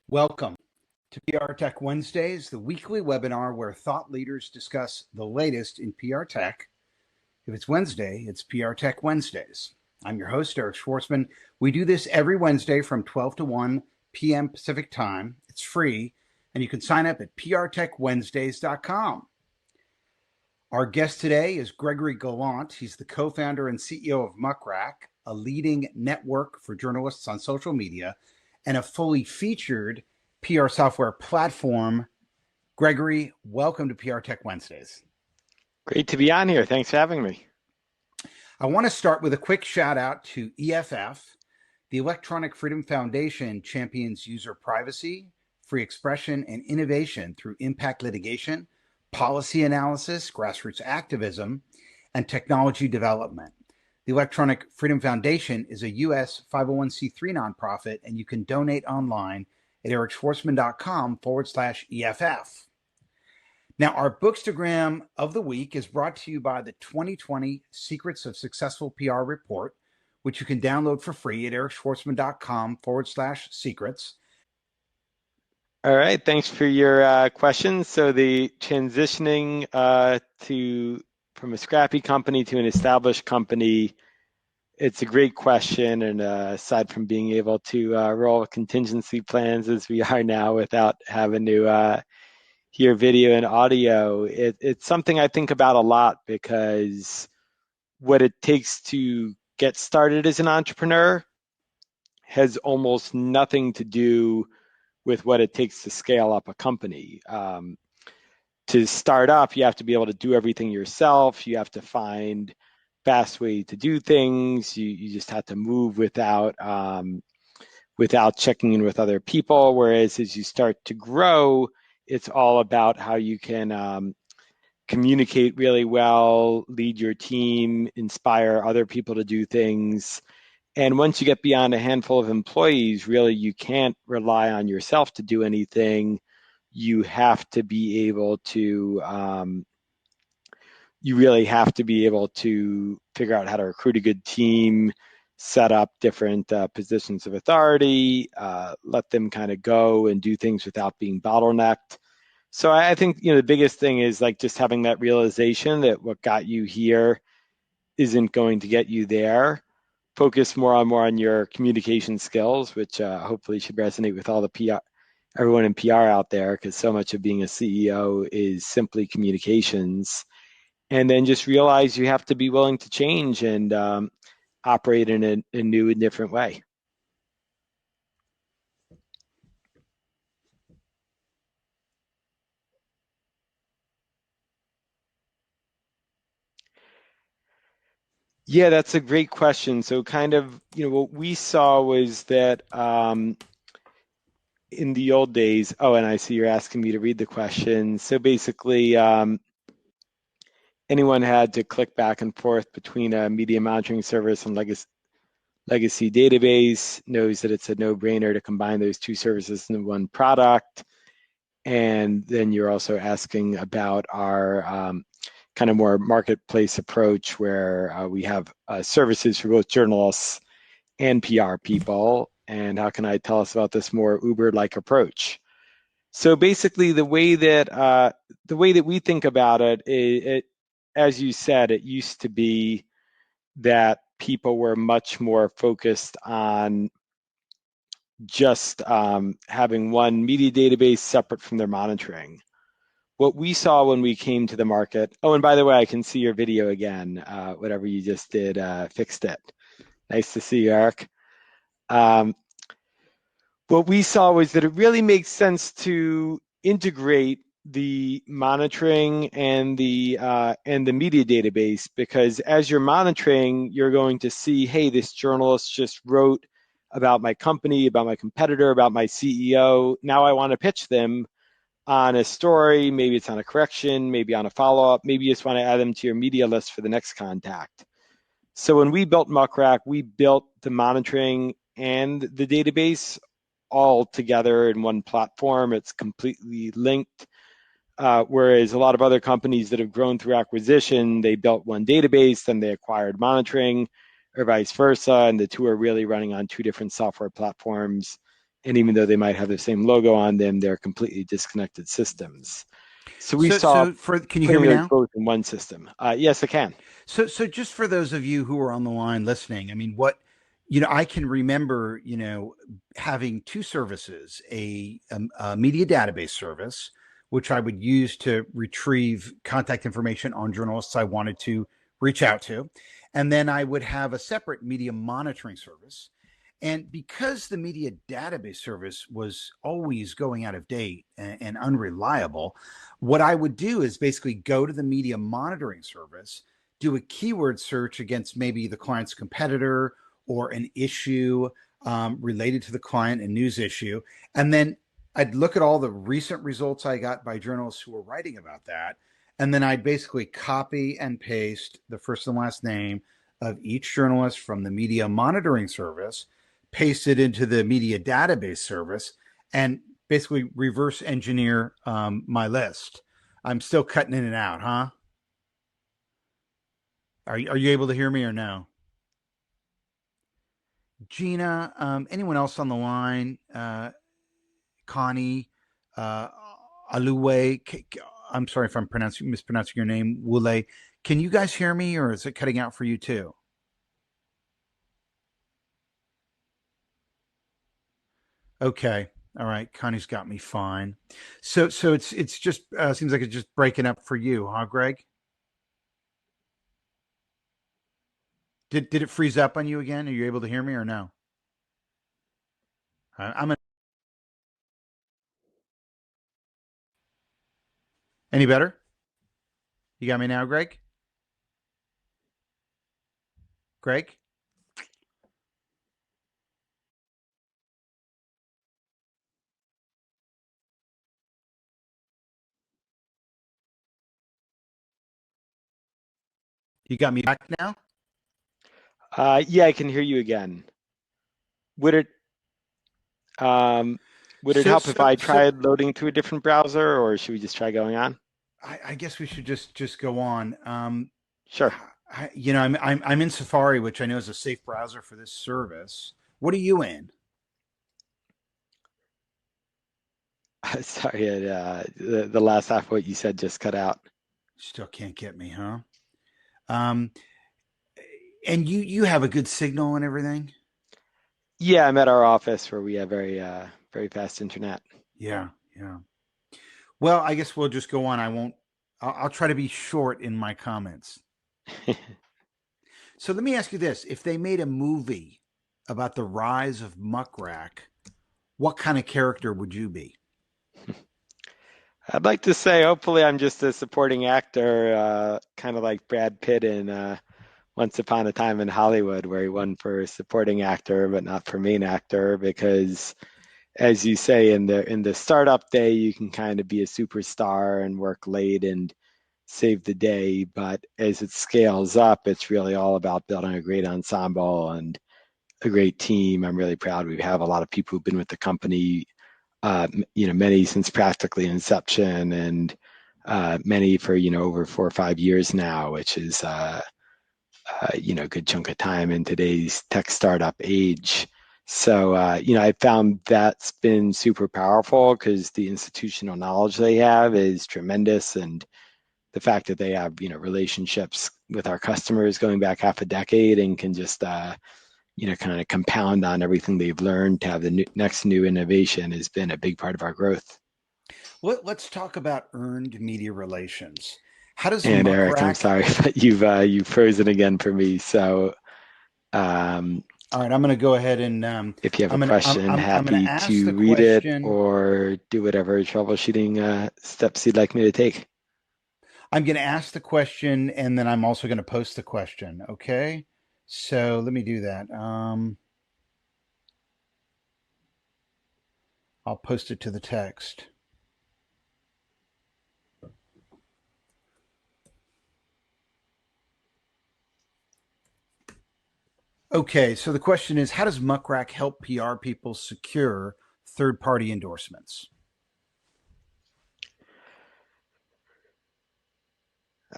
Welcome to PR Tech Wednesdays, the weekly webinar where thought leaders discuss the latest in PR tech. If it's Wednesday, it's PR Tech Wednesdays. I'm your host, Eric Schwartzman. We do this every Wednesday from 12 to 1 p.m. Pacific time. It's free, and you can sign up at prtechwednesdays.com. Our guest today is Gregory Galant. He's the co-founder and CEO of Muck, a leading network for journalists on social media and a fully featured PR software platform. Gregory, welcome to PR Tech Wednesdays. Great to be on here. Thanks for having me. I want to start with a quick shout out to EFF. The Electronic Freedom Foundation champions user privacy, free expression, and innovation through impact litigation, policy analysis, grassroots activism, and technology development. The Electronic Freedom Foundation is a U.S. 501c3 nonprofit, and you can donate online at ericschwartzman.com/EFF. Now, our Bookstagram of the week is brought to you by the 2020 Secrets of Successful PR report, which you can download for free at ericschwartzman.com/secrets. All right, thanks for your questions. So the transitioning from a scrappy company to an established company, it's a great question. And aside from being able to roll contingency plans as we are now without having to hear video and audio, it's something I think about a lot, because what it takes to get started as an entrepreneur has almost nothing to do with what it takes to scale up a company. To start up, you have to be able to do everything yourself. You have to find fast way to do things. You just have to move without checking in with other people. Whereas as you start to grow, it's all about how you can communicate really well, lead your team, inspire other people to do things. And once you get beyond a handful of employees, really you can't rely on yourself to do anything. You have to be able to, you really have to be able to figure out how to recruit a good team, set up different positions of authority, let them kind of go and do things without being bottlenecked. So I think, the biggest thing is like just having that realization that what got you here isn't going to get you there. Focus more on your communication skills, which hopefully should resonate with all the PR, everyone in PR out there, because so much of being a CEO is simply communications. And then just realize you have to be willing to change and operate in a new and different way. Yeah, that's a great question. So kind of, what we saw was that in the old days, and I see you're asking me to read the question. So basically, anyone had to click back and forth between a media monitoring service and legacy database knows that it's a no-brainer to combine those two services into one product. And then you're also asking about our kind of more marketplace approach, where we have services for both journalists and PR people. And how can I tell us about this more Uber-like approach? So basically, the way that we think about it, as you said, it used to be that people were much more focused on just having one media database separate from their monitoring. What we saw when we came to the market, and by the way, I can see your video again. Whatever you just did, fixed it. Nice to see you, Eric. What we saw was that it really makes sense to integrate the monitoring and the media database, because as you're monitoring, you're going to see, hey, this journalist just wrote about my company, about my competitor, about my CEO. Now I want to pitch them on a story. Maybe it's on a correction, maybe on a follow-up, maybe you just want to add them to your media list for the next contact. So when we built Muck, we built the monitoring and the database all together in one platform. It's completely linked. Whereas a lot of other companies that have grown through acquisition, they built one database, then they acquired monitoring, or vice versa, and the two are really running on two different software platforms And even though they might have the same logo on them, they're completely disconnected systems. So we So, saw so for can you hear putting me those now? both in one system. Yes, I can. So just for those of you who are on the line listening, I mean, I can remember, having two services, a media database service, which I would use to retrieve contact information on journalists I wanted to reach out to. And then I would have a separate media monitoring service. And because the media database service was always going out of date and unreliable, what I would do is basically go to the media monitoring service, do a keyword search against maybe the client's competitor or an issue related to the client, a news issue, and then I'd look at all the recent results I got by journalists who were writing about that, and then I'd basically copy and paste the first and last name of each journalist from the media monitoring service, paste it into the media database service, and basically reverse engineer my list. I'm still cutting in and out, huh? Are you able to hear me or no? Gina, anyone else on the line? Connie, uh, Aluwe. I'm sorry if I'm mispronouncing your name. Wule. Can you guys hear me, or is it cutting out for you too? Okay. All right. Connie's got me fine. So it's just seems like it's just breaking up for you, huh, Greg? Did it freeze up on you again? Are you able to hear me or no? I'm any better? You got me now, Greg? Greg? You got me back now? Yeah, I can hear you again. Would it um, would it So help if so I so tried loading through a different browser, or should we just try going on? I guess we should just go on. Sure. I'm in Safari, which I know is a safe browser for this service. What are you in? Sorry, the last half of what you said just cut out. Still can't get me, huh? Um, and you have a good signal and everything. Yeah, I'm at our office where we have very fast internet. Yeah, yeah. Well, I guess we'll just go on. I won't. I'll try to be short in my comments. So let me ask you this: if they made a movie about the rise of Muckrack, what kind of character would you be? I'd like to say, hopefully, I'm just a supporting actor, kind of like Brad Pitt in Once Upon a Time in Hollywood, where he won for supporting actor, but not for main actor, because as you say in the startup day, you can kind of be a superstar and work late and save the day. But as it scales up, it's really all about building a great ensemble and a great team. I'm really proud we have a lot of people who've been with the company, many since practically inception, and many for over 4 or 5 years now, which is a good chunk of time in today's tech startup age. So, I found that's been super powerful because the institutional knowledge they have is tremendous. And the fact that they have, relationships with our customers going back half a decade and can just, kind of compound on everything they've learned to have the next new innovation has been a big part of our growth. Let's talk about earned media relations. How does And Eric, I'm Muckrack? sorry, but you've frozen again for me. So, um, All right, I'm going to go ahead and if you have a I'm going to question, I'm going to happy ask the to read it question. or do whatever troubleshooting steps you'd like me to take. I'm going to ask the question, and then I'm also going to post the question. Okay, so let me do that. I'll post it to the text. Okay, so the question is, how does Muckrack help PR people secure third-party endorsements?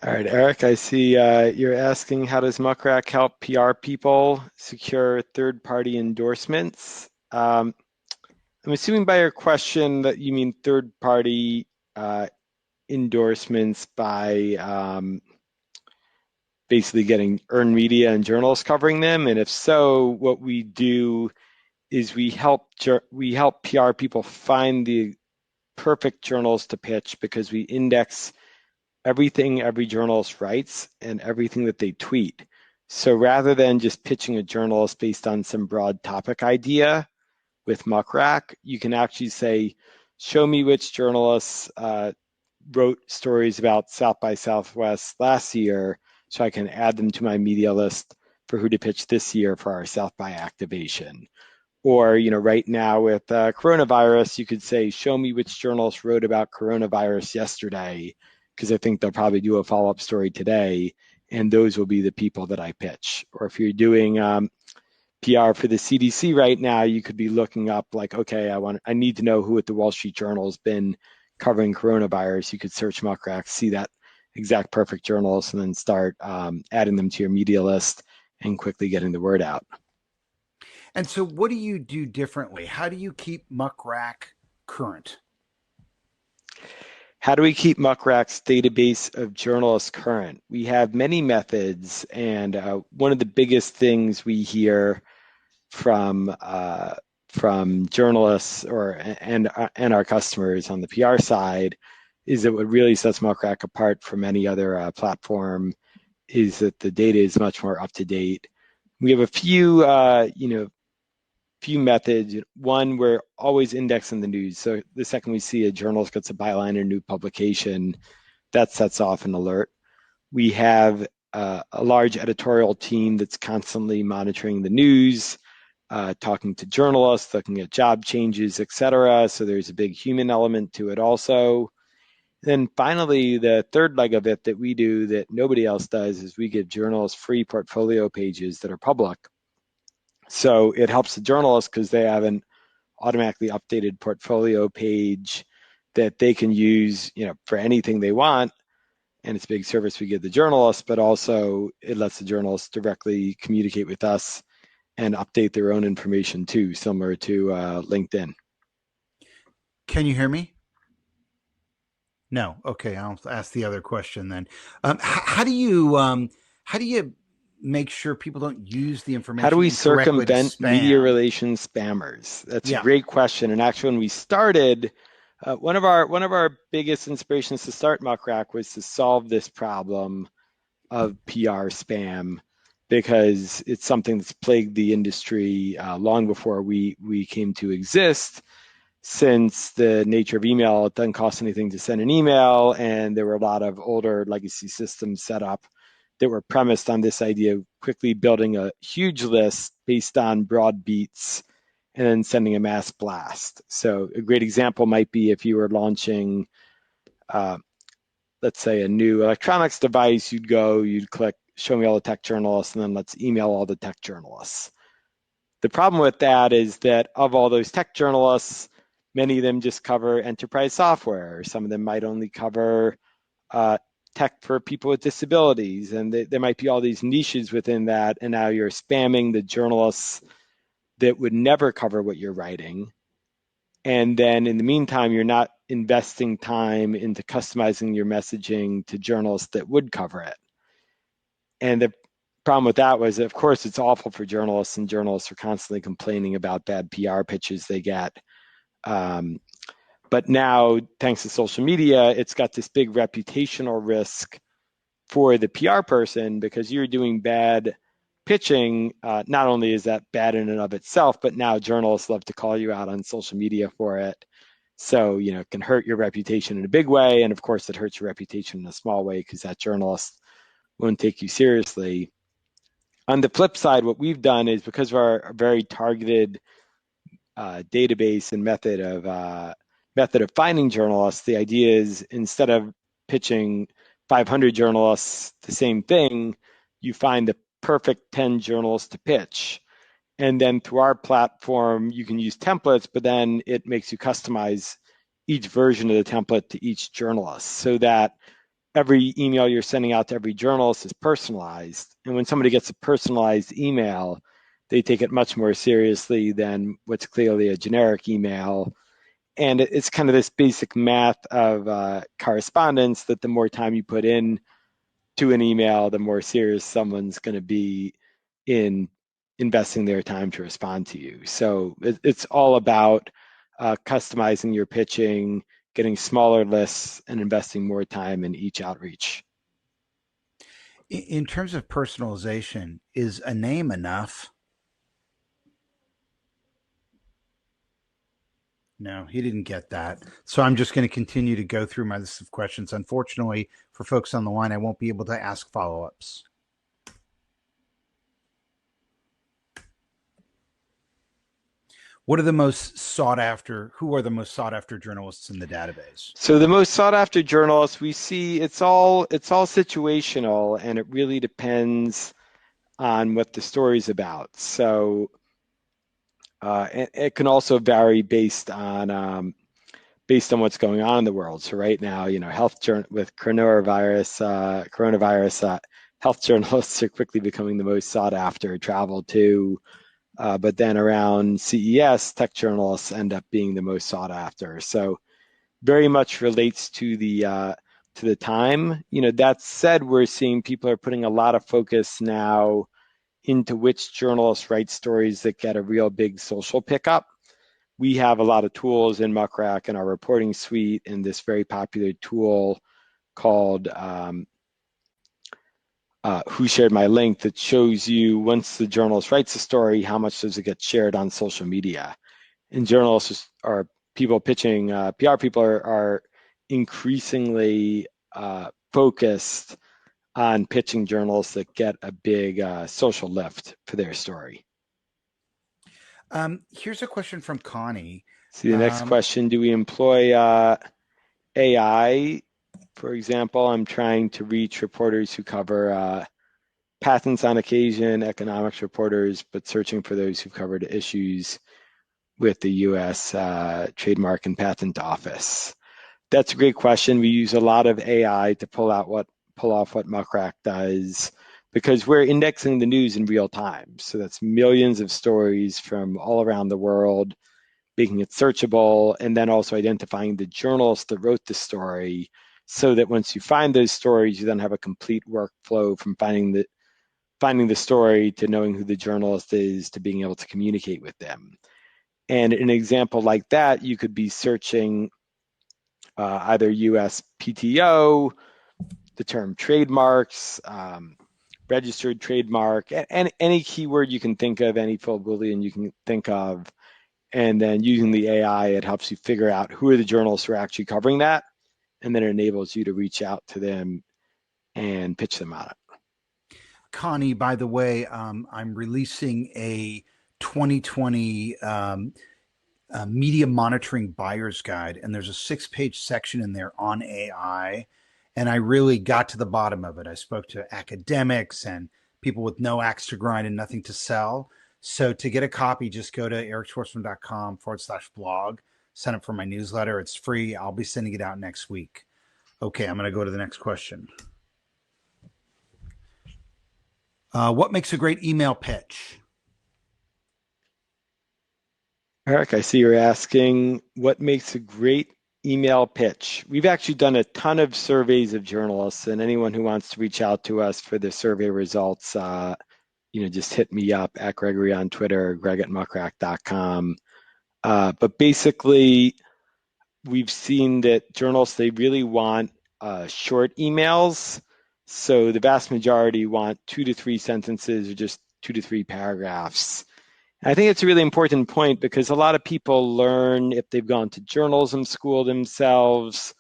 All right, Eric, I see you're asking how does Muckrack help PR people secure third-party endorsements? I'm assuming by your question that you mean third-party endorsements by basically getting earned media and journals covering them. And if so, what we do is we help PR people find the perfect journals to pitch because we index everything every journalist writes and everything that they tweet. So rather than just pitching a journalist based on some broad topic idea with Muck, you can actually say, show me which journalists wrote stories about South by Southwest last year so I can add them to my media list for who to pitch this year for our South by activation. Or, right now with coronavirus, you could say, show me which journalists wrote about coronavirus yesterday, because I think they'll probably do a follow-up story today, and those will be the people that I pitch. Or if you're doing PR for the CDC right now, you could be looking up like, okay, I need to know who at the Wall Street Journal has been covering coronavirus. You could search Muck, see that exact perfect journalist, and then start adding them to your media list and quickly getting the word out. And so, what do you do differently? How do you keep Muck current? How do we keep Muck database of journalists current? We have many methods, and one of the biggest things we hear from journalists and our customers on the PR side is that what really sets Muck apart from any other platform is that the data is much more up to date. We have a few few methods. One, we're always indexing the news. So the second we see a journalist gets a byline or new publication, that sets off an alert. We have a large editorial team that's constantly monitoring the news, talking to journalists, looking at job changes, et cetera. So there's a big human element to it also. Then finally, the third leg of it that we do that nobody else does is we give journalists free portfolio pages that are public. So it helps the journalists because they have an automatically updated portfolio page that they can use, for anything they want. And it's a big service we give the journalists, but also it lets the journalists directly communicate with us and update their own information too, similar to LinkedIn. Can you hear me? No. Okay, I'll ask the other question then. How do you make sure people don't use the How do information we incorrectly to circumvent media spam? relations spammers? That's a Yeah. great question. And actually, when we started, one of our biggest inspirations to start Muck was to solve this problem of PR spam because it's something that's plagued the industry long before we came to exist. Since the nature of email, it doesn't cost anything to send an email, and there were a lot of older legacy systems set up that were premised on this idea of quickly building a huge list based on broad beats and then sending a mass blast. So a great example might be if you were launching, let's say, a new electronics device, you'd click show me all the tech journalists, and then let's email all the tech journalists. The problem with that is that of all those tech journalists, many of them just cover enterprise software. Some of them might only cover tech for people with disabilities, and there might be all these niches within that, and now you're spamming the journalists that would never cover what you're writing. And then in the meantime, you're not investing time into customizing your messaging to journalists that would cover it. And the problem with that was, of course, it's awful for journalists, and journalists are constantly complaining about bad PR pitches they get. But now, thanks to social media, it's got this big reputational risk for the PR person because you're doing bad pitching. Not only is that bad in and of itself, but now journalists love to call you out on social media for it. So, it can hurt your reputation in a big way. And of course, it hurts your reputation in a small way because that journalist won't take you seriously. On the flip side, what we've done is because of our very targeted database and method of finding journalists, the idea is instead of pitching 500 journalists the same thing, you find the perfect 10 journalists to pitch. And then through our platform, you can use templates, but then it makes you customize each version of the template to each journalist so that every email you're sending out to every journalist is personalized. And when somebody gets a personalized email, they take it much more seriously than what's clearly a generic email. And it's kind of this basic math of correspondence that the more time you put in to an email, the more serious someone's going to be in investing their time to respond to you. So it's all about customizing your pitching, getting smaller lists, and investing more time in each outreach. In terms of personalization, is a name enough? No, he didn't get that. So I'm just going to continue to go through my list of questions. Unfortunately, for folks on the line, I won't be able to ask follow-ups. What are the most sought after? Who are the most sought after journalists in the database? So the most sought after journalists we see, it's all situational, and it really depends on what the story's about. So it can also vary based on what's going on in the world. So right now, with coronavirus, health journalists are quickly becoming the most sought after. Travel too, but then around CES, tech journalists end up being the most sought after. So very much relates to the time. That said, we're seeing people are putting a lot of focus now into which journalists write stories that get a real big social pickup. We have a lot of tools in Muck in our reporting suite, and this very popular tool called Who Shared My Link that shows you, once the journalist writes a story, how much does it get shared on social media. And journalists are people pitching, PR people are increasingly focused on pitching journals that get a big social lift for their story. Here's a question from Connie. See the next question, do we employ AI? For example, I'm trying to reach reporters who cover patents on occasion, economics reporters, but searching for those who've covered issues with the U.S. Trademark and Patent Office. That's a great question. We use a lot of AI to pull off what Muck does, because we're indexing the news in real time. So that's millions of stories from all around the world, making it searchable, and then also identifying the journalist that wrote the story, so that once you find those stories, you then have a complete workflow from finding the story to knowing who the journalist is to being able to communicate with them. And an example like that, you could be searching either USPTO, the term trademarks, registered trademark, and any keyword you can think of, any full Boolean you can think of. And then using the AI, it helps you figure out who are the journalists who are actually covering that. And then it enables you to reach out to them and pitch them on it. Connie, by the way, I'm releasing a 2020 media monitoring buyer's guide, and there's a 6-page section in there on AI. And I really got to the bottom of it. I spoke to academics and people with no axe to grind and nothing to sell. So to get a copy, just go to ericschwarzman.com/blog, sign up for my newsletter. It's free. I'll be sending it out next week. Okay, I'm going to go to the next question. What makes a great email pitch? Eric, I see you're asking what makes a great email pitch. We've actually done a ton of surveys of journalists, and anyone who wants to reach out to us for the survey results, just hit me up at Gregory on Twitter, greg@muckrack.com. But basically, we've seen that journalists, they really want short emails. So the vast majority want 2 to 3 sentences or just 2 to 3 paragraphs. I think it's a really important point, because a lot of people learn, if they've gone to journalism school themselves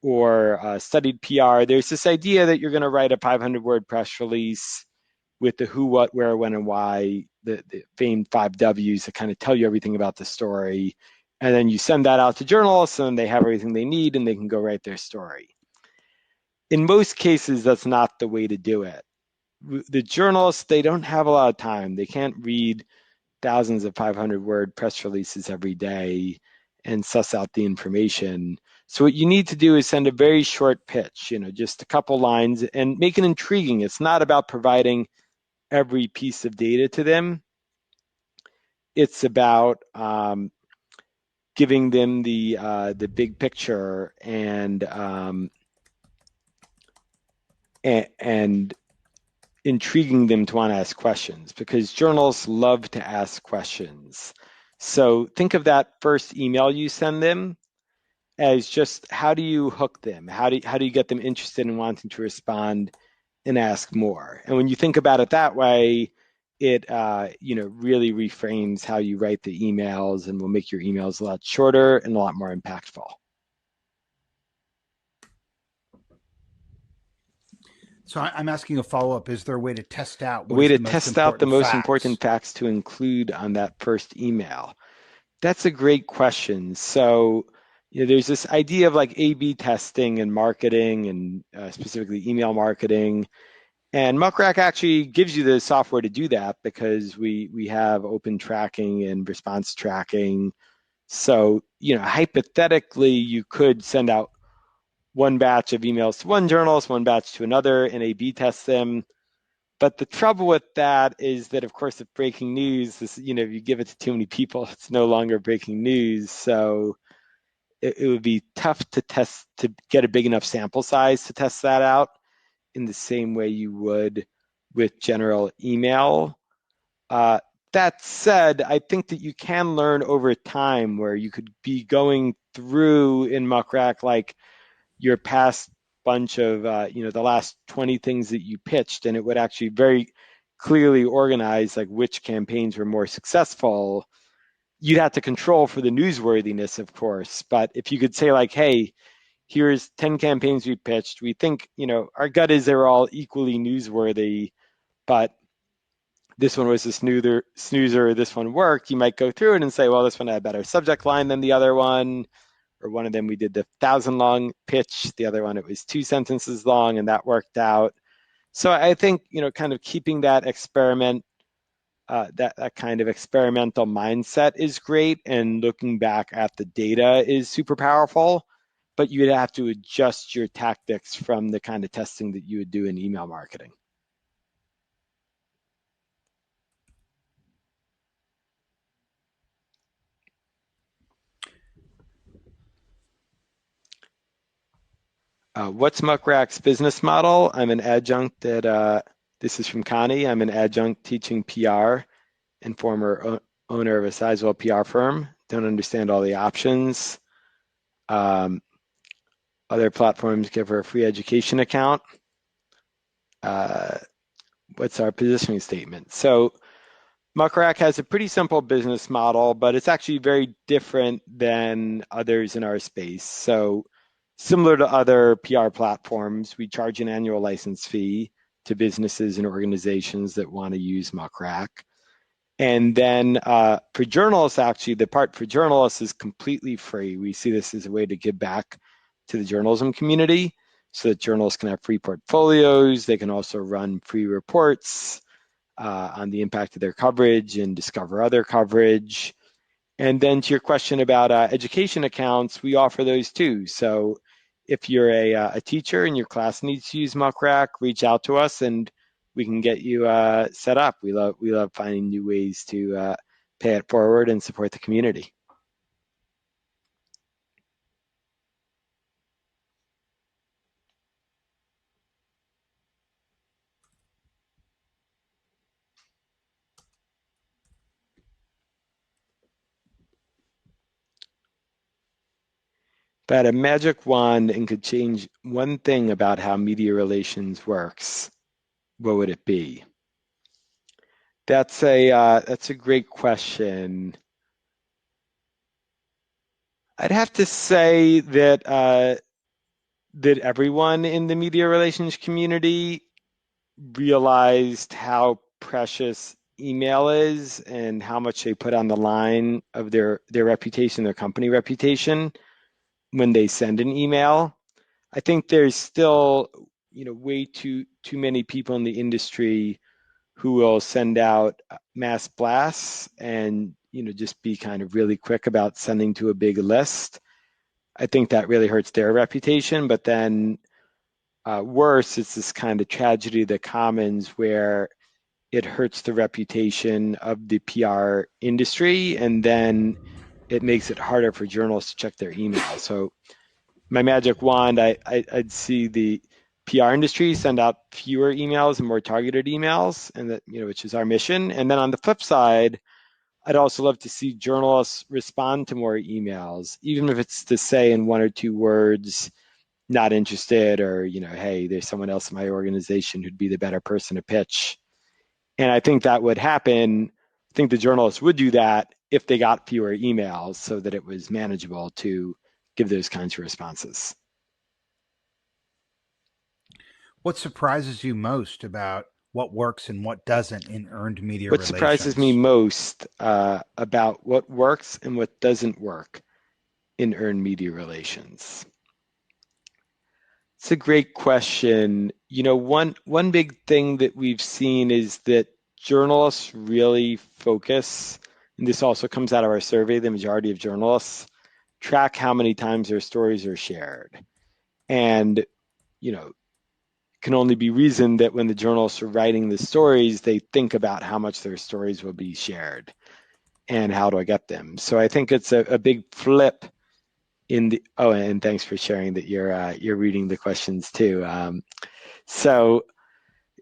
or studied PR, there's this idea that you're going to write a 500-word press release with the who, what, where, when, and why, the famed 5 W's that kind of tell you everything about the story. And then you send that out to journalists, and they have everything they need, and they can go write their story. In most cases, that's not the way to do it. The journalists, they don't have a lot of time. They can't read thousands of 500-word press releases every day and suss out the information. So what you need to do is send a very short pitch, just a couple lines, and make it intriguing. It's not about providing every piece of data to them. it's about giving them the big picture and intriguing them to want to ask questions, because journalists love to ask questions. So think of that first email you send them as just, how do you hook them? How do you get them interested in wanting to respond and ask more? And when you think about it that way, it really reframes how you write the emails and will make your emails a lot shorter and a lot more impactful. So I'm asking a follow-up. Is there a way to test out A what way is to the most test out the important most facts? important facts to include on that first email? That's a great question. So, there's this idea of like A/B testing and marketing, and specifically email marketing. And Muckrack actually gives you the software to do that, because we have open tracking and response tracking. So, hypothetically, you could send out one batch of emails to one journalist, one batch to another, and A/B test them. But the trouble with that is that, of course, if breaking news, if you give it to too many people, it's no longer breaking news. So it would be tough to get a big enough sample size to test that out in the same way you would with general email. That said, I think that you can learn over time, where you could be going through in Muckrack like your past bunch of the last 20 things that you pitched, and it would actually very clearly organize like which campaigns were more successful. You'd have to control for the newsworthiness, of course, but if you could say like, hey, here's 10 campaigns we pitched, we think our gut is they're all equally newsworthy, but this one was a snoozer, this one worked, you might go through it and say, well, this one had a better subject line than the other one. Or one of them, we did the 1,000-long pitch. The other one, it was 2 sentences long, and that worked out. So I think, kind of keeping that that kind of experimental mindset is great, and looking back at the data is super powerful. But you'd have to adjust your tactics from the kind of testing that you would do in email marketing. What's Muckrack's business model? I'm an adjunct this is from Connie. I'm an adjunct teaching PR and former owner of a sizable PR firm. Don't understand all the options. Other platforms give her a free education account. What's our positioning statement? So Muckrack has a pretty simple business model, but it's actually very different than others in our space. So similar to other PR platforms, we charge an annual license fee to businesses and organizations that want to use Muckrack. And then for journalists, actually, the part for journalists is completely free. We see this as a way to give back to the journalism community, so that journalists can have free portfolios. They can also run free reports on the impact of their coverage and discover other coverage. And then to your question about education accounts, we offer those too. So if you're a teacher and your class needs to use Muckrack, reach out to us and we can get you set up. We love finding new ways to pay it forward and support the community. If I had a magic wand and could change one thing about how media relations works, what would it be? That's a great question. I'd have to say that that everyone in the media relations community realized how precious email is and how much they put on the line of their reputation, their company reputation, when they send an email. I think there's still, way too many people in the industry who will send out mass blasts and, just be kind of really quick about sending to a big list. I think that really hurts their reputation. But then worse, it's this kind of tragedy of the commons where it hurts the reputation of the PR industry, and then it makes it harder for journalists to check their emails. So my magic wand, I'd see the PR industry send out fewer emails and more targeted emails, and that, which is our mission. And then on the flip side, I'd also love to see journalists respond to more emails, even if it's to say in 1 or 2 words, not interested, or, hey, there's someone else in my organization who'd be the better person to pitch. And I think that would happen. I think the journalists would do that if they got fewer emails so that it was manageable to give those kinds of responses. What surprises you most about what works and what doesn't in earned media What surprises me relations? most about what works and what doesn't work in earned media relations? It's a great question. One big thing that we've seen is that journalists really focus, and this also comes out of our survey, the majority of journalists track how many times their stories are shared. And, can only be reasoned that when the journalists are writing the stories, they think about how much their stories will be shared and how do I get them. So I think it's a big flip in the, oh, and thanks for sharing that you're reading the questions too. So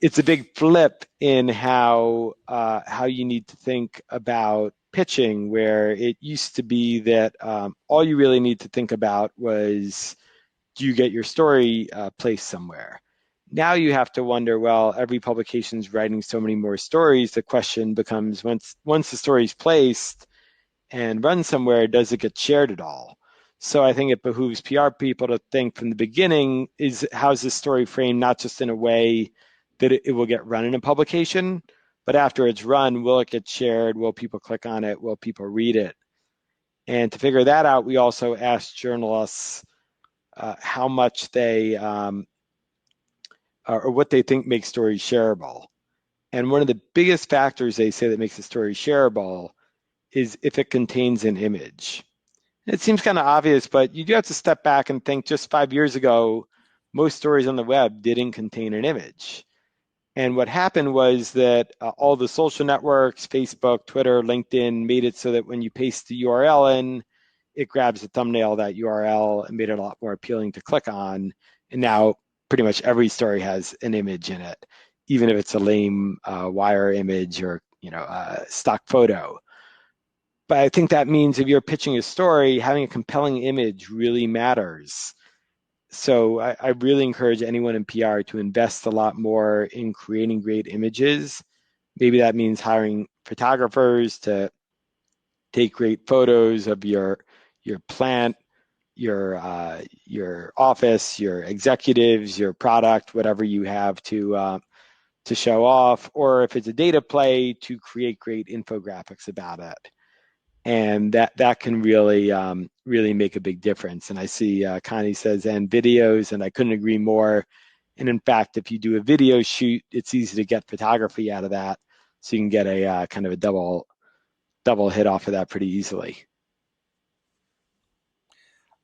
it's a big flip in how you need to think about pitching, where it used to be that all you really need to think about was, do you get your story placed somewhere? Now you have to wonder, well, every publication's writing so many more stories. The question becomes, once the story's placed and run somewhere, does it get shared at all? So I think it behooves PR people to think from the beginning, is how's this story framed, not just in a way that it will get run in a publication, but after it's run, will it get shared? Will people click on it? Will people read it? And to figure that out, we also asked journalists how much they, or what they think makes stories shareable. And one of the biggest factors they say that makes a story shareable is if it contains an image. It seems kind of obvious, but you do have to step back and think just 5 years ago, most stories on the web didn't contain an image. And what happened was that all the social networks, Facebook, Twitter, LinkedIn, made it so that when you paste the URL in, it grabs the thumbnail of that URL and made it a lot more appealing to click on. And now pretty much every story has an image in it, even if it's a lame wire image or a stock photo. But I think that means if you're pitching a story, having a compelling image really matters. So I really encourage anyone in PR to invest a lot more in creating great images. Maybe that means hiring photographers to take great photos of your plant, your office, your executives, your product, whatever you have to show off, or if it's a data play, to create great infographics about it. And that can really make a big difference. And I see Connie says, and videos, and I couldn't agree more. And in fact, if you do a video shoot, it's easy to get photography out of that, so you can get a kind of a double hit off of that pretty easily.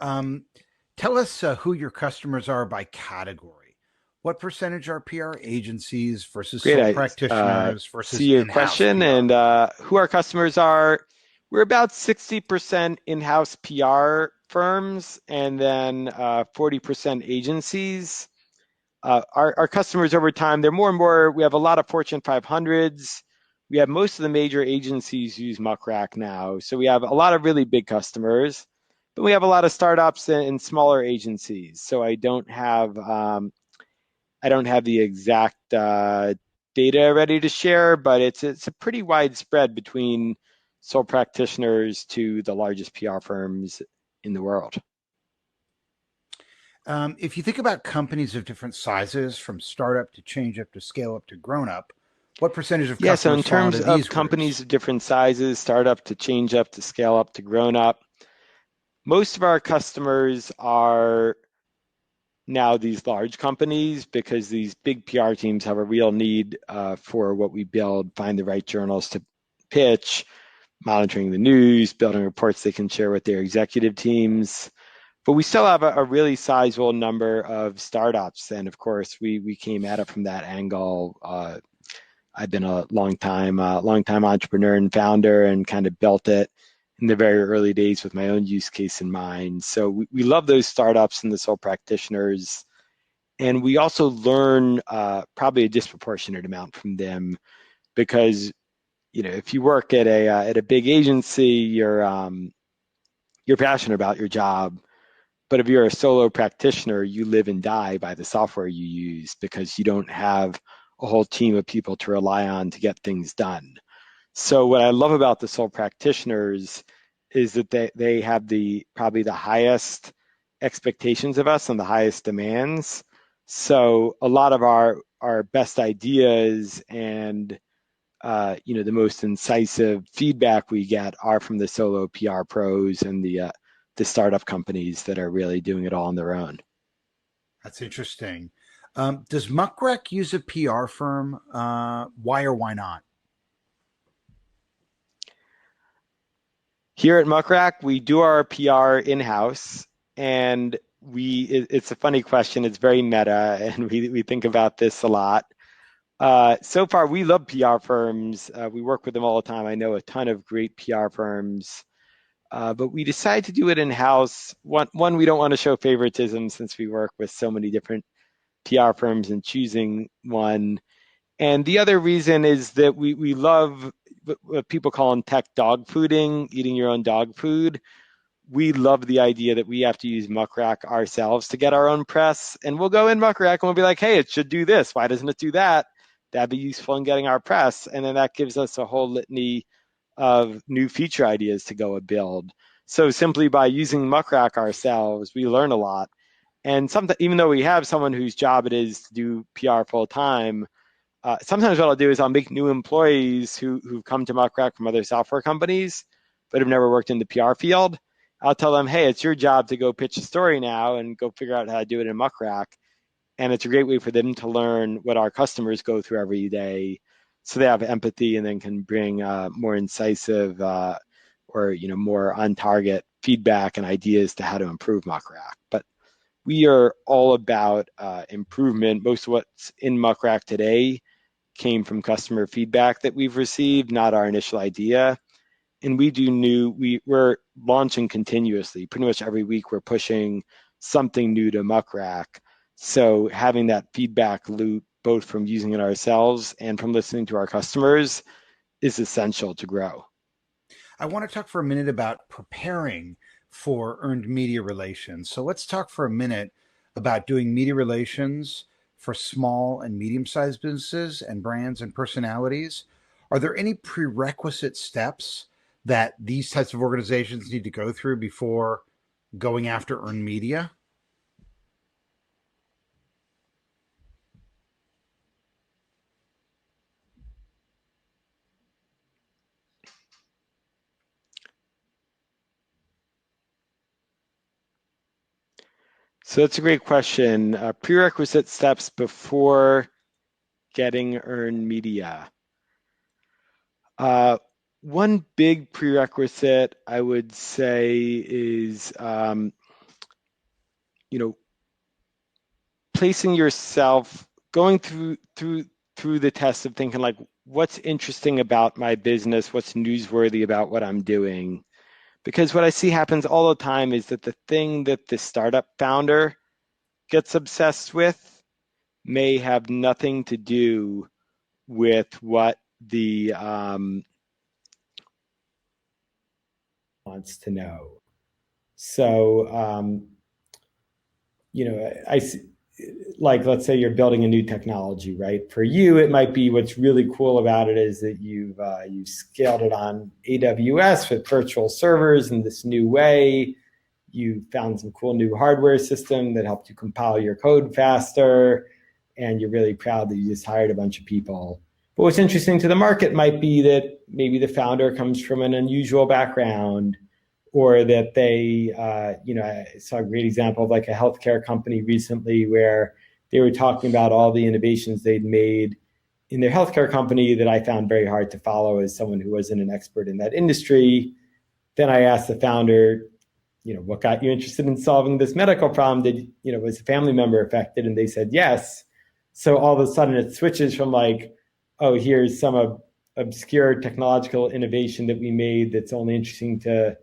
Tell us who your customers are by category. What percentage are PR agencies versus Great. sole I practitioners see versus your in-house question, PR? and who our customers are. We're about 60% in-house PR firms, and then 40% agencies. Our customers over time, they're more and more, we have a lot of Fortune 500s. We have most of the major agencies use Muck now. So we have a lot of really big customers, but we have a lot of startups and smaller agencies. So I don't have the exact data ready to share, but it's a pretty wide spread between sole practitioners to the largest PR firms in the world. If you think about companies of different sizes, from startup to change up to scale up to grown up, what percentage of Yeah, so in customers fall terms into of these companies groups? of different sizes, startup to change up to scale up to grown up, most of our customers are now these large companies, because these big PR teams have a real need for what we build, find the right journals to pitch, monitoring the news, building reports they can share with their executive teams. But we still have a really sizable number of startups. And of course, we came at it from that angle I've been a long time entrepreneur and founder, and kind of built it in the very early days with my own use case in mind. So we love those startups and the sole practitioners. And we also learn probably a disproportionate amount from them, because if you work at a big agency, you're passionate about your job. But if you're a solo practitioner, you live and die by the software you use, because you don't have a whole team of people to rely on to get things done. So what I love about the sole practitioners is that they have probably the highest expectations of us and the highest demands. So a lot of our best ideas and the most incisive feedback we get are from the solo PR pros and the startup companies that are really doing it all on their own. That's interesting. Does Muck use a PR firm? Why or why not? Here at Muck, we do our PR in-house, and it's a funny question. It's very meta, and we think about this a lot. So far, we love PR firms. We work with them all the time. I know a ton of great PR firms, but we decided to do it in-house. One, we don't want to show favoritism, since we work with so many different PR firms, and choosing one. And the other reason is that we love what people call in tech dog fooding, eating your own dog food. We love the idea that we have to use Muck ourselves to get our own press. And we'll go in Muck and we'll be like, hey, it should do this. Why doesn't it do that? That'd be useful in getting our press. And then that gives us a whole litany of new feature ideas to go and build. So simply by using Muck ourselves, we learn a lot. And even though we have someone whose job it is to do PR full time, sometimes what I'll do is I'll make new employees who've come to Muck from other software companies, but have never worked in the PR field. I'll tell them, hey, it's your job to go pitch a story now and go figure out how to do it in Muck. And it's a great way for them to learn what our customers go through every day, so they have empathy and then can bring more incisive or more on target feedback and ideas to how to improve Muck. But we are all about improvement. Most of what's in Muck today came from customer feedback that we've received, not our initial idea. And we're launching continuously. Pretty much every week we're pushing something new to Muck. So having that feedback loop, both from using it ourselves and from listening to our customers, is essential to grow. I want to talk for a minute about preparing for earned media relations. So let's talk for a minute about doing media relations for small and medium-sized businesses and brands and personalities. Are there any prerequisite steps that these types of organizations need to go through before going after earned media? So that's a great question. Prerequisite steps before getting earned media. One big prerequisite, I would say, is placing yourself, going through the test of thinking like, what's interesting about my business, what's newsworthy about what I'm doing. Because what I see happens all the time is that the thing that the startup founder gets obsessed with may have nothing to do with what the wants to know. So, I like, let's say you're building a new technology, right? For you, it might be, what's really cool about it is that you've scaled it on AWS with virtual servers in this new way. You found some cool new hardware system that helped you compile your code faster, and you're really proud that you just hired a bunch of people. But what's interesting to the market might be that maybe the founder comes from an unusual background, or that they, I saw a great example of like a healthcare company recently where they were talking about all the innovations they'd made in their healthcare company that I found very hard to follow as someone who wasn't an expert in that industry. Then I asked the founder, what got you interested in solving this medical problem? Was a family member affected? And they said yes. So all of a sudden it switches from like, oh, here's some obscure technological innovation that we made that's only interesting to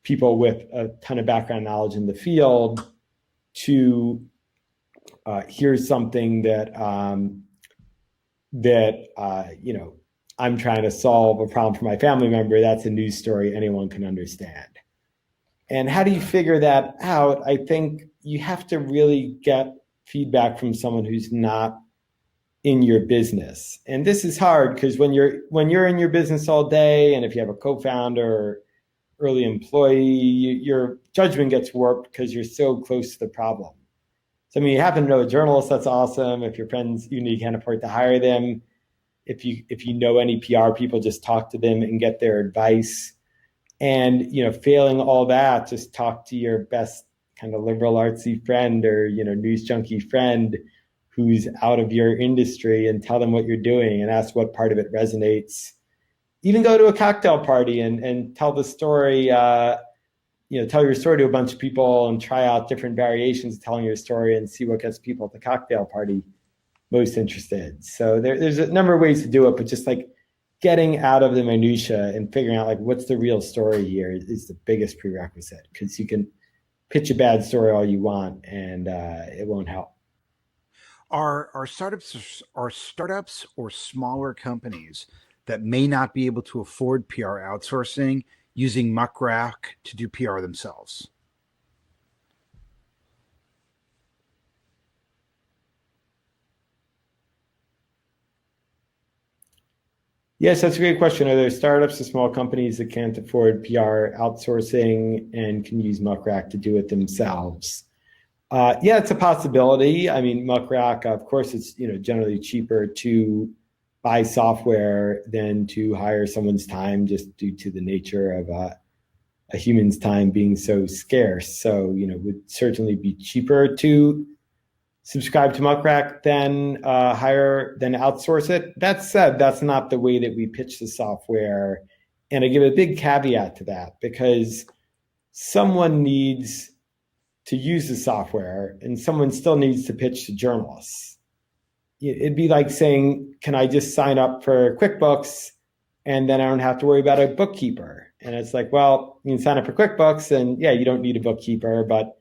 people with a ton of background knowledge in the field, to here's something that I'm trying to solve a problem for my family member. That's a news story anyone can understand. And how do you figure that out? I think you have to really get feedback from someone who's not in your business. And this is hard because when you're in your business all day, and if you have a co-founder or early employee, your judgment gets warped because you're so close to the problem. So, I mean, you happen to know a journalist, that's awesome. If your friends, even if you can't afford to hire them, if you know any PR people, just talk to them and get their advice. And, failing all that, just talk to your best kind of liberal artsy friend or, news junkie friend who's out of your industry, and tell them what you're doing and ask what part of it resonates. Even go to a cocktail party and tell the story, tell your story to a bunch of people and try out different variations of telling your story and see what gets people at the cocktail party most interested. So there's a number of ways to do it, but just like getting out of the minutia and figuring out like what's the real story here is the biggest prerequisite, because you can pitch a bad story all you want and it won't help. Are startups or smaller companies that may not be able to afford PR outsourcing using Muck to do PR themselves? Yes, that's a great question. Are there startups or small companies that can't afford PR outsourcing and can use Muck to do it themselves? Yeah, it's a possibility. I mean, Muck, of course, it's generally cheaper to buy software than to hire someone's time, just due to the nature of a human's time being so scarce. So, it would certainly be cheaper to subscribe to Muck than outsource it. That said, that's not the way that we pitch the software. And I give a big caveat to that, because someone needs to use the software and someone still needs to pitch to journalists. It'd be like saying, can I just sign up for QuickBooks and then I don't have to worry about a bookkeeper? And it's like, well, you can sign up for QuickBooks and yeah, you don't need a bookkeeper, but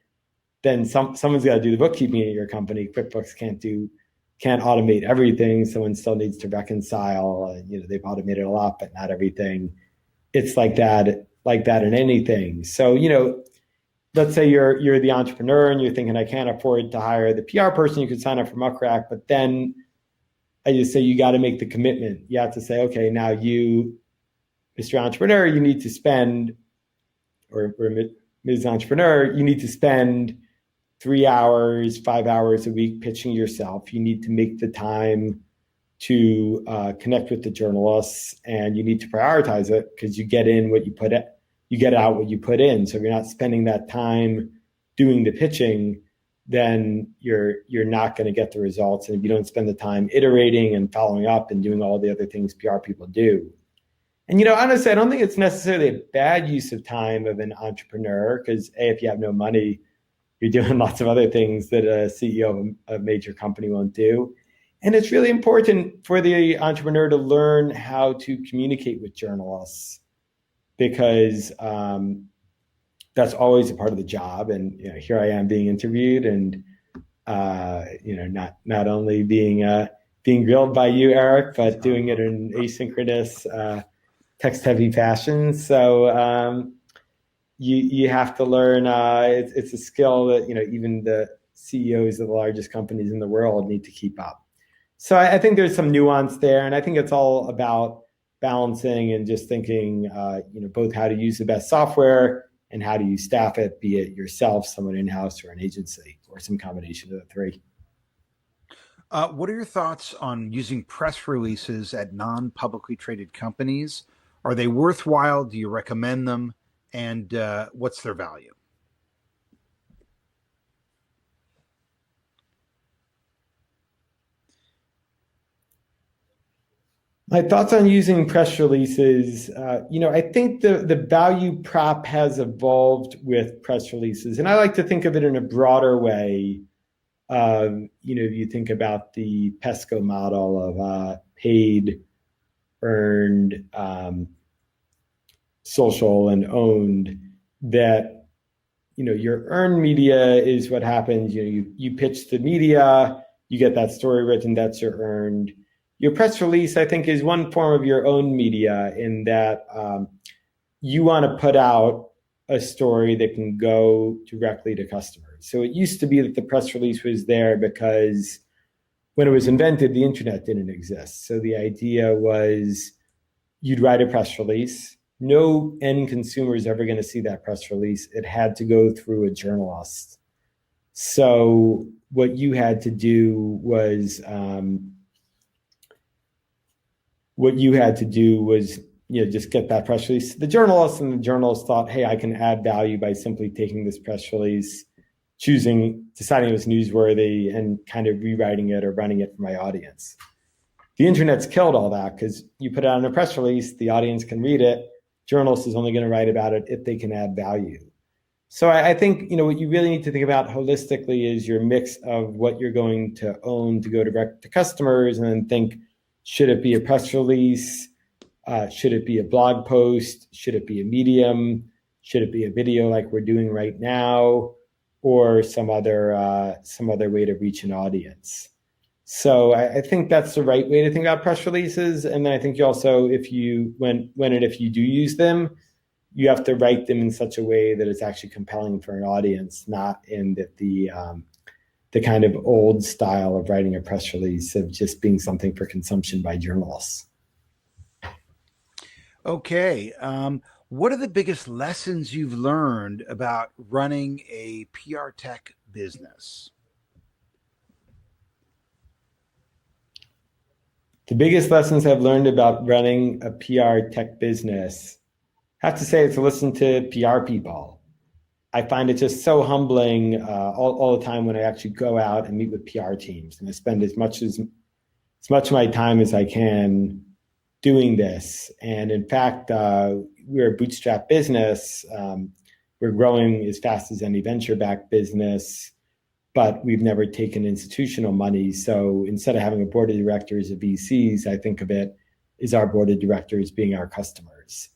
then someone's got to do the bookkeeping at your company. QuickBooks can't automate everything. Someone still needs to reconcile. They've automated a lot, but not everything. It's like that in anything. So, let's say you're the entrepreneur and you're thinking, I can't afford to hire the PR person. You could sign up for Muck, but then I just say you got to make the commitment. You have to say, okay, now you, Mr. Entrepreneur, you need to spend, or Ms. Entrepreneur, you need to spend 3 hours, 5 hours a week pitching yourself. You need to make the time to connect with the journalists, and you need to prioritize it, because you get in what you put in. You get out what you put in. So if you're not spending that time doing the pitching, then you're not going to get the results. And if you don't spend the time iterating and following up and doing all the other things PR people do. And, honestly, I don't think it's necessarily a bad use of time of an entrepreneur, because if you have no money, you're doing lots of other things that a CEO of a major company won't do. And it's really important for the entrepreneur to learn how to communicate with journalists, because that's always a part of the job. And here I am being interviewed, and not only being grilled by you, Eric, but doing it in asynchronous, text-heavy fashion. So you have to learn. It's a skill that even the CEOs of the largest companies in the world need to keep up. So I think there's some nuance there, and I think it's all about balancing and just thinking, both how to use the best software and how do you staff it, be it yourself, someone in-house, or an agency, or some combination of the three. What are your thoughts on using press releases at non-publicly traded companies? Are they worthwhile? Do you recommend them? And what's their value? My thoughts on using press releases, I think the value prop has evolved with press releases. And I like to think of it in a broader way. You think about the PESCO model of paid, earned, social, and owned, that your earned media is what happens. You pitch the media, you get that story written, that's your earned. Your press release, I think, is one form of your own media, in that you want to put out a story that can go directly to customers. So it used to be that the press release was there because when it was invented, the internet didn't exist. So the idea was you'd write a press release. No end consumer is ever going to see that press release. It had to go through a journalist. So what you had to do was just get that press release to the journalist, and the journalist thought, hey, I can add value by simply taking this press release, deciding it was newsworthy, and kind of rewriting it or running it for my audience. The internet's killed all that, because you put it out in a press release, the audience can read it. Journalist is only going to write about it if they can add value. So I think what you really need to think about holistically is your mix of what you're going to own to go direct to customers, and then think, should it be a press release? Should it be a blog post? Should it be a medium? Should it be a video like we're doing right now, or some other way to reach an audience? So I think that's the right way to think about press releases. And then I think you also, if you do use them, you have to write them in such a way that it's actually compelling for an audience, not in the kind of old style of writing a press release of just being something for consumption by journalists. Okay. What are the biggest lessons you've learned about running a PR tech business? The biggest lessons I've learned about running a PR tech business, I have to say, is to listen to PR people. I find it just so humbling all the time when I actually go out and meet with PR teams, and I spend as much of my time as I can doing this. And in fact, we're a bootstrap business. We're growing as fast as any venture-backed business, but we've never taken institutional money. So instead of having a board of directors of VCs, I think of it as our board of directors being our customers.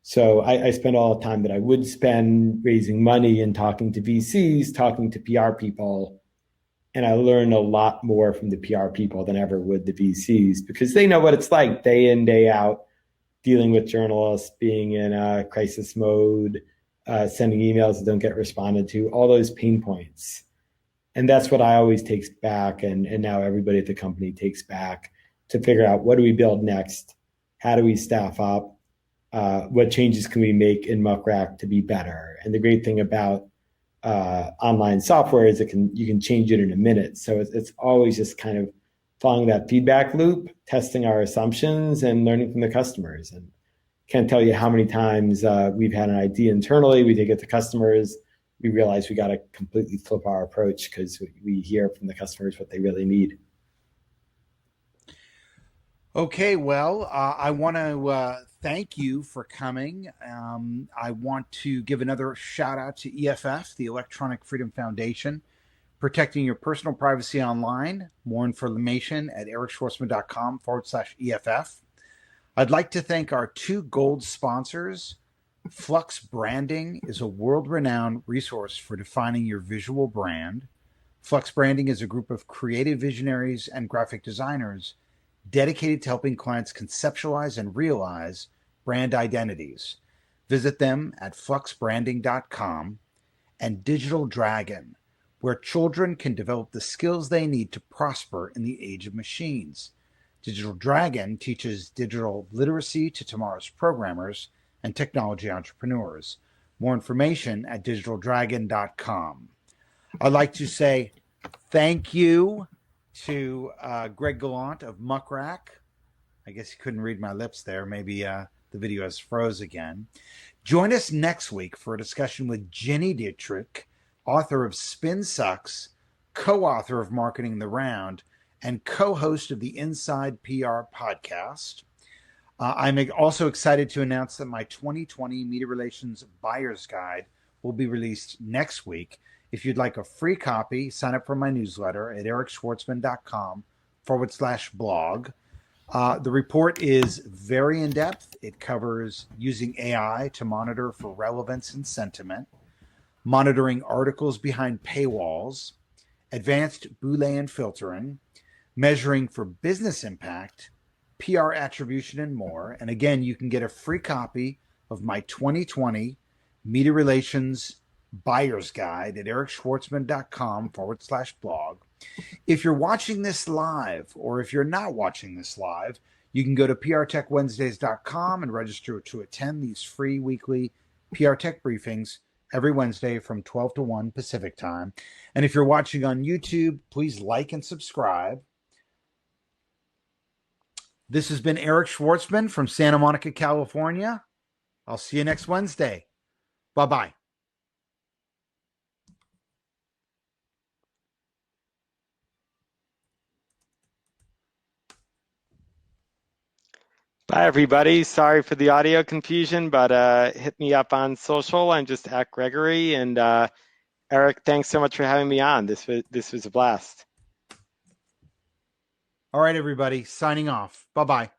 So I spend all the time that I would spend raising money and talking to VCs, talking to PR people. And I learn a lot more from the PR people than ever would the VCs, because they know what it's like day in, day out, dealing with journalists, being in a crisis mode, sending emails that don't get responded to, all those pain points. And that's what I always take back, and now everybody at the company takes back, to figure out, what do we build next? How do we staff up? What changes can we make in Muck to be better? And the great thing about online software is you can change it in a minute. So it's always just kind of following that feedback loop, testing our assumptions, and learning from the customers. And can't tell you how many times we've had an idea internally, we take it to customers, we realize we got to completely flip our approach, because we hear from the customers what they really need. Okay, well, I want to thank you for coming. I want to give another shout out to EFF, the Electronic Freedom Foundation, protecting your personal privacy online. More information at ericschwartzman.com/EFF. I'd like to thank our two gold sponsors. Flux Branding is a world-renowned resource for defining your visual brand. Flux Branding is a group of creative visionaries and graphic designers dedicated to helping clients conceptualize and realize brand identities. Visit them at fluxbranding.com. And Digital Dragon, where children can develop the skills they need to prosper in the age of machines. Digital Dragon teaches digital literacy to tomorrow's programmers and technology entrepreneurs. More information at digitaldragon.com. I'd like to say thank you to Greg Galant of Muck. I guess you couldn't read my lips there. Maybe the video has froze again. Join us next week for a discussion with Jenny Dietrich, author of Spin Sucks, co-author of Marketing the Round, and co-host of the Inside PR podcast. I'm also excited to announce that my 2020 Media Relations Buyer's Guide will be released next week. If you'd like a free copy, sign up for my newsletter at ericschwartzman.com/blog. The report is very in depth. It covers using AI to monitor for relevance and sentiment, monitoring articles behind paywalls, advanced Boolean filtering, measuring for business impact, PR attribution, and more. And again, you can get a free copy of my 2020 Media Relations Buyer's Guide at ericschwartzman.com/blog. If you're watching this live, or if you're not watching this live, you can go to prtechwednesdays.com and register to attend these free weekly PR Tech briefings every Wednesday from 12 to 1 Pacific time. And if you're watching on YouTube, please like and subscribe. This has been Eric Schwartzman from Santa Monica, California. I'll see you next Wednesday. Bye-bye. Bye, everybody. Sorry for the audio confusion, but hit me up on social. I'm just at Gregory. And Eric, thanks so much for having me on. This was a blast. All right, everybody. Signing off. Bye-bye.